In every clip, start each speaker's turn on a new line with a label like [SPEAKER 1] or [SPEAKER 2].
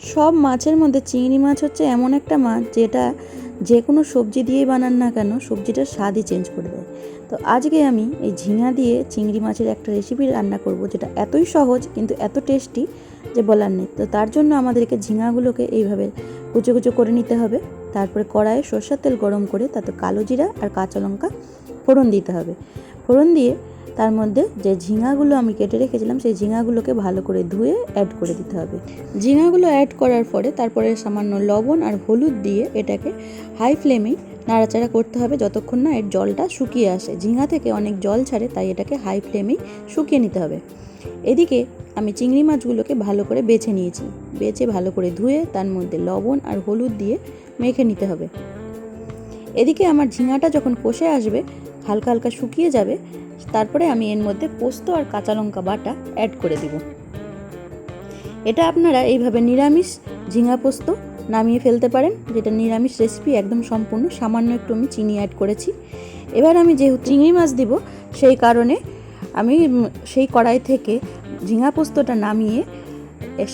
[SPEAKER 1] সব মাছের মধ্যে চিংড়ি মাছ হচ্ছে এমন একটা মাছ যেটা যে কোনো সবজি দিয়েই বানান না কেন সবজিটার স্বাদই চেঞ্জ করে দেয়। তো আজকে আমি এই ঝিঙা দিয়ে চিংড়ি মাছের একটা রেসিপি রান্না করব, যেটা এতই সহজ কিন্তু এত টেস্টি যে বলার নেই। তো তার জন্য আমাদেরকে ঝিঙাগুলোকে এইভাবে কুচো কুচো করে নিতে হবে। তারপরে কড়াইয়ে সরষের তেল গরম করে তাতে কালো জিরা আর কাঁচা লঙ্কা ফোড়ন দিতে হবে। ফোড়ন দিয়ে তার মধ্যে যে ঝিঙাগুলো আমি কেটে রেখেছিলাম সেই ঝিঙাগুলোকে ভালো করে ধুয়ে অ্যাড করে দিতে হবে। ঝিঙাগুলো অ্যাড করার পরে তারপরে সামান্য লবণ আর হলুদ দিয়ে এটাকে হাই ফ্লেমেই নাড়াচাড়া করতে হবে যতক্ষণ না এর জলটা শুকিয়ে আসে। ঝিঙা থেকে অনেক জল ছাড়ে, তাই এটাকে হাই ফ্লেমেই শুকিয়ে নিতে হবে। এদিকে আমি চিংড়ি মাছগুলোকে ভালো করে বেছে নিয়েছি। বেছে ভালো করে ধুয়ে তার মধ্যে লবণ আর হলুদ দিয়ে মেখে নিতে হবে। এদিকে আমার ঝিঙাটা যখন কষে আসবে, হালকা হালকা শুকিয়ে যাবে, তারপরে আমি এর মধ্যে পোস্ত আর কাঁচা লঙ্কা বাটা অ্যাড করে দিব। এটা আপনারা এইভাবে নিরামিষ ঝিঙা পোস্ত নামিয়ে ফেলতে পারেন, যেটা নিরামিষ রেসিপি একদম সম্পূর্ণ। সামান্য একটু আমি চিনি অ্যাড করেছি। এবার আমি যেহেতু চিংড়ি মাছ দিব, সেই কারণে আমি সেই কড়াই থেকে ঝিঙা পোস্তটা নামিয়ে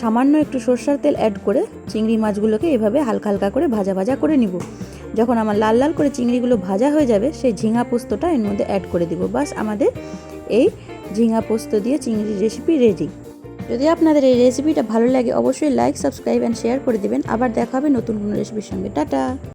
[SPEAKER 1] সামান্য একটু সরষের তেল অ্যাড করে চিংড়ি মাছগুলোকে এভাবে হালকা হালকা করে ভাজা ভাজা করে নিব। যখন আমার লাল লাল করে চিংড়িগুলো ভাজা হয়ে যাবে, সেই ঝিঙা পোস্তটা এর মধ্যে অ্যাড করে দিব। বাস, আমাদের এই ঝিঙা পোস্ত দিয়ে চিংড়ির রেসিপি রেডি। যদি আপনাদের এই রেসিপিটা ভালো লাগে অবশ্যই লাইক, সাবস্ক্রাইব অ্যান্ড শেয়ার করে দেবেন। আবার দেখা হবে নতুন কোনো রেসিপির সঙ্গে। টাটা।